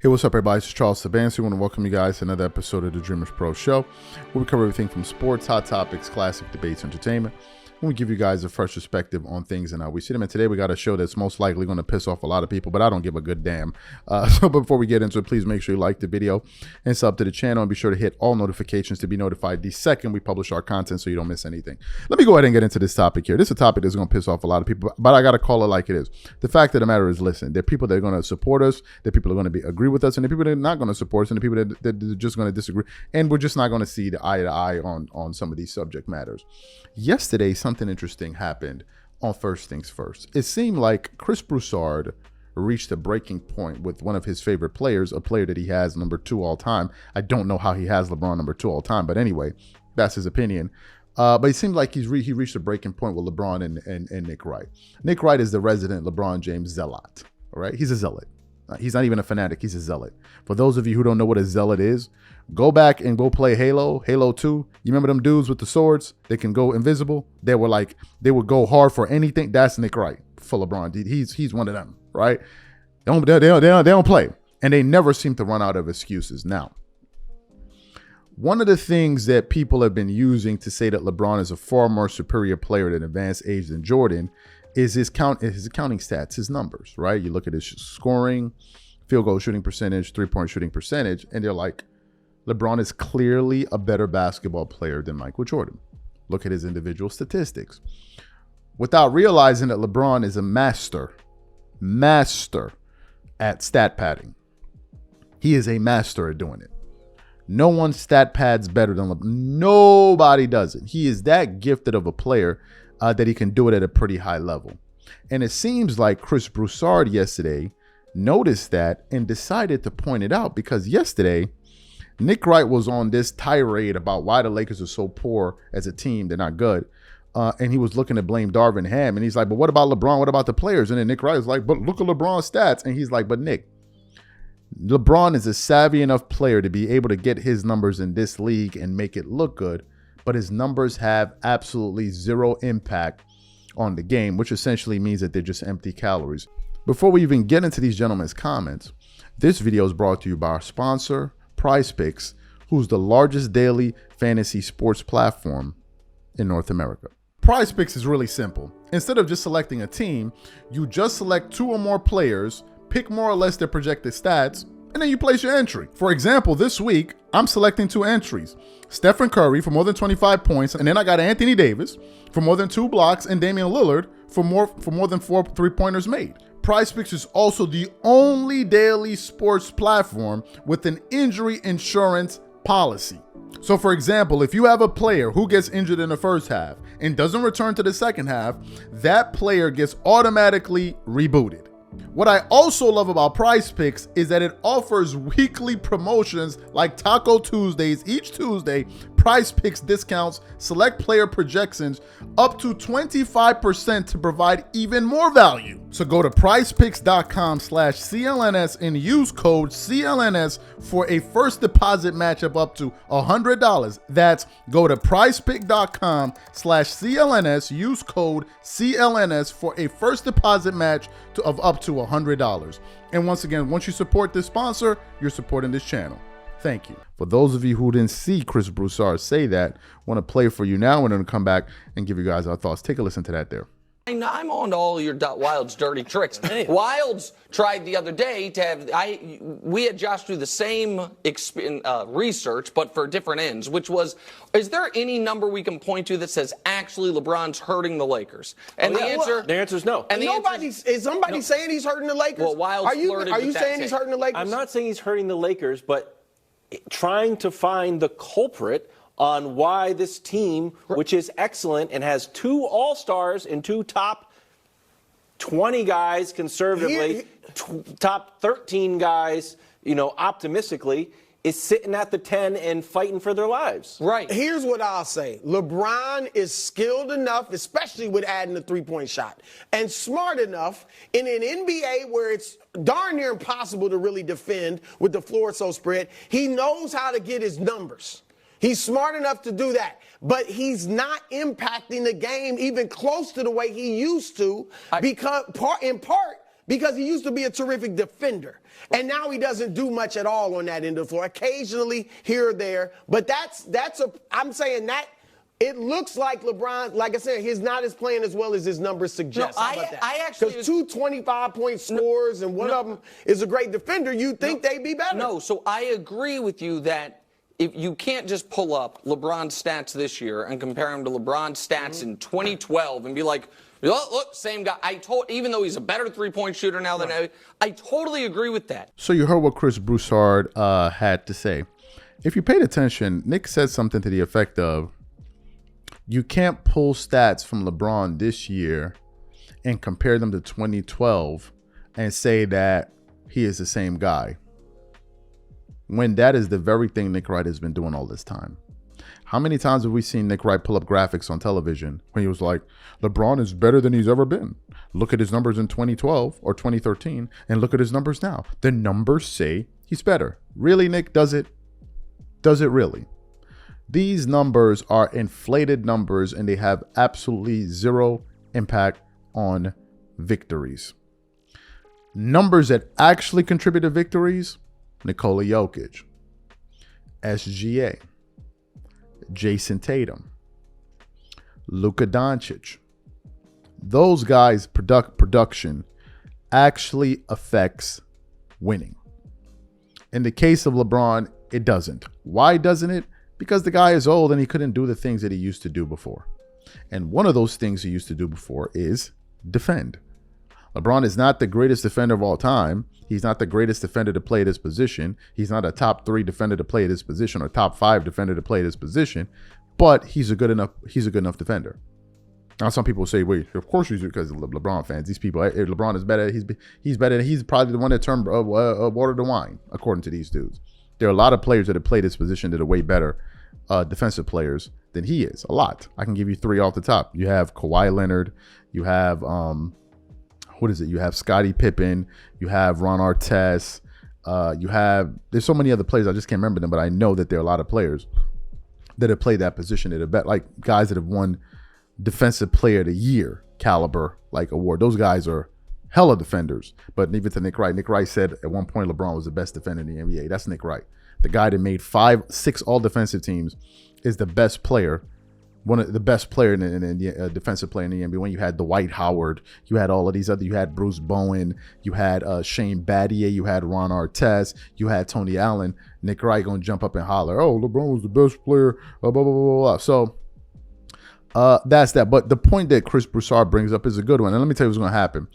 Hey, what's up, everybody? It's Charles Sabansi. I want to welcome you guys to another episode of the Dreamers Pro Show, where we cover everything from sports, hot topics, classic debates, entertainment. And we give you guys a fresh perspective on things and how we see them. And today we got a show that's most likely going to piss off a lot of people, but I don't give a good damn. So before we get into it, please make sure you like the video and sub to the channel, and be sure to hit all notifications to be notified the second we publish our content so you don't miss anything. Let me go ahead and get into this topic here. This is a topic that's going to piss off a lot of people, but I got to call it like it is. The fact of the matter is, listen, there are people that are going to support us, there are people that are going to agree with us, and there are people that are not going to support us, and there are people that are just going to disagree, and we're just not going to see the eye to eye on some of these subject matters. Yesterday, something interesting happened on First Things First. It seemed like Chris Broussard reached a breaking point with one of his favorite players, a player that he has number 2 all time. I don't know how he has LeBron number 2 all time, but anyway, that's his opinion. But it seemed like he reached a breaking point with LeBron and Nick Wright. Nick Wright is the resident LeBron James zealot, all right? He's a zealot. He's not even a fanatic. He's a zealot. For those of you who don't know what a zealot is, go back and go play Halo 2. You remember them dudes with the swords? They can go invisible. They would go hard for anything. That's Nick Wright for LeBron. He's one of them, right? They don't play. And they never seem to run out of excuses. Now, one of the things that people have been using to say that LeBron is a far more superior player at an advanced age than Jordan is his accounting stats, his numbers, right? You look at his scoring, field goal shooting percentage, three-point shooting percentage, and they're like, LeBron is clearly a better basketball player than Michael Jordan. Look at his individual statistics. Without realizing that LeBron is a master at stat padding. He is a master at doing it. No one stat pads better than LeBron. Nobody does it. He is that gifted of a player that he can do it at a pretty high level. And it seems like Chris Broussard yesterday noticed that and decided to point it out, because yesterday Nick Wright was on this tirade about why the Lakers are so poor as a team. They're not good. And he was looking to blame Darvin Ham. And he's like, but what about LeBron? What about the players? And then Nick Wright was like, but look at LeBron's stats. And he's like, but Nick, LeBron is a savvy enough player to be able to get his numbers in this league and make it look good. But his numbers have absolutely zero impact on the game, which essentially means that they're just empty calories. Before we even get into these gentlemen's comments, this video is brought to you by our sponsor, PrizePicks, who's the largest daily fantasy sports platform in North America. PrizePicks is really simple. Instead of just selecting a team, you just select 2 or more players, pick more or less their projected stats, and then you place your entry. For example, this week, I'm selecting 2 entries. Stephen Curry for more than 25 points, and then I got Anthony Davis for more than 2 blocks, and Damian Lillard for more than 4 3-pointers made. PrizePicks is also the only daily sports platform with an injury insurance policy. So for example, if you have a player who gets injured in the first half and doesn't return to the second half, that player gets automatically rebooted. What I also love about PrizePicks is that it offers weekly promotions like Taco Tuesdays. Each Tuesday, PrizePicks discounts select player projections up to 25% to provide even more value. So go to prizepicks.com/CLNS and use code CLNS for a first deposit match of up to $100. That's go to prizepicks.com/CLNS, use code CLNS for a first deposit match of up to $100. And once again, once you support this sponsor, you're supporting this channel. Thank you. For those of you who didn't see Chris Broussard say that, want to play for you now. We're going to come back and give you guys our thoughts. Take a listen to that there. I'm on to all your Wild's dirty tricks. Wild's tried the other day to have, we had Josh do the same research, but for different ends, which was, is there any number we can point to that says actually LeBron's hurting the Lakers? And the answer is no. And is somebody saying he's hurting the Lakers? Well, Wild's are you saying he's hurting the Lakers? I'm not saying he's hurting the Lakers, but trying to find the culprit on why this team, which is excellent and has 2 all-stars and 2 top 20 guys conservatively, top 13 guys, optimistically, is sitting at the 10 and fighting for their lives. Right. Here's what I'll say. LeBron is skilled enough, especially with adding the 3-point shot, and smart enough in an NBA where it's darn near impossible to really defend with the floor so spread. He knows how to get his numbers. He's smart enough to do that, but he's not impacting the game even close to the way he used to, because in part because he used to be a terrific defender. And now he doesn't do much at all on that end of the floor. Occasionally here or there. But I'm saying that it looks like LeBron, like I said, he's not as playing as well as his numbers suggest. No, How about that? I actually, because 2 25-point scores and one of them is a great defender, you'd think they'd be better. No, so I agree with you that if you can't just pull up LeBron's stats this year and compare him to LeBron's stats in 2012 and be like, look, same guy. Even though he's a better three-point shooter now than I totally agree with that. So you heard what Chris Broussard had to say. If you paid attention, Nick said something to the effect of, you can't pull stats from LeBron this year and compare them to 2012 and say that he is the same guy, when that is the very thing Nick Wright has been doing all this time. How many times have we seen Nick Wright pull up graphics on television when he was like, LeBron is better than he's ever been. Look at his numbers in 2012 or 2013 and look at his numbers now. The numbers say he's better. Really, Nick? Does it? Does it really? These numbers are inflated numbers and they have absolutely zero impact on victories. Numbers that actually contribute to victories: Nikola Jokic, SGA, Jason Tatum, Luka Doncic. Those guys' production actually affects winning. In the case of LeBron, it doesn't. Why doesn't it? Because the guy is old and he couldn't do the things that he used to do before. And one of those things he used to do before is defend. LeBron is not the greatest defender of all time. He's not the greatest defender to play this position. He's not a top 3 defender to play this position or top 5 defender to play this position, but he's a good enough defender. Now some people say, wait, of course he's, because LeBron fans, these people, if LeBron is better, he's better. He's probably the one that turned water to wine, according to these dudes. There are a lot of players that have played this position that are way better defensive players than he is. A lot. I can give you 3 off the top. You have Kawhi Leonard. You have, You have Scottie Pippen. You have Ron Artest. There's so many other players. I just can't remember them, but I know that there are a lot of players that have played that position that have like guys that have won Defensive Player of the Year caliber like award. Those guys are hella defenders. But even to Nick Wright said at one point LeBron was the best defender in the NBA. That's Nick Wright. The guy that made 5-6 all defensive teams is the best player, one of the best player in the defensive player in the NBA. When you had Dwight Howard, you had all of these other, you had Bruce Bowen, you had Shane Battier, you had Ron Artest, you had Tony Allen. Nick Wright gonna jump up and holler, oh, LeBron was the best player, blah, blah, blah, blah, blah. So that's that. But the point that Chris Broussard brings up is a good one. And let me tell you what's going to happen.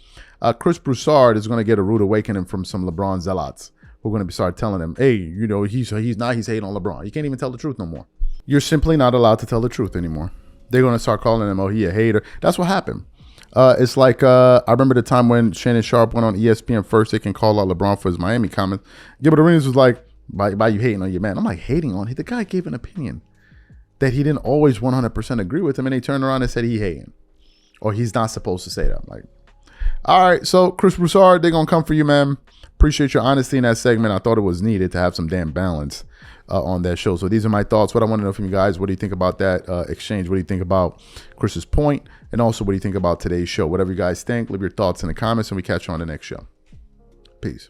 Chris Broussard is going to get a rude awakening from some LeBron zealots who are going to start telling him, hey, he's hating on LeBron. You can't even tell the truth no more. You're simply not allowed to tell the truth anymore. They're going to start calling him, oh, he a hater. That's what happened. It's like I remember the time when Shannon Sharp went on ESPN first. They can call out LeBron for his Miami comments. Gilbert Arenas was like, why you hating on your man? I'm like, hating on him? The guy gave an opinion that he didn't always 100% agree with him, and they turned around and said he hating, or he's not supposed to say that. I'm like, all right, so Chris Broussard, they're going to come for you, man. Appreciate your honesty in that segment. I thought it was needed to have some damn balance on that show. So these are my thoughts. What I want to know from you guys, what do you think about that exchange? What do you think about Chris's point? And also, what do you think about today's show? Whatever you guys think, leave your thoughts in the comments, and we catch you on the next show. Peace.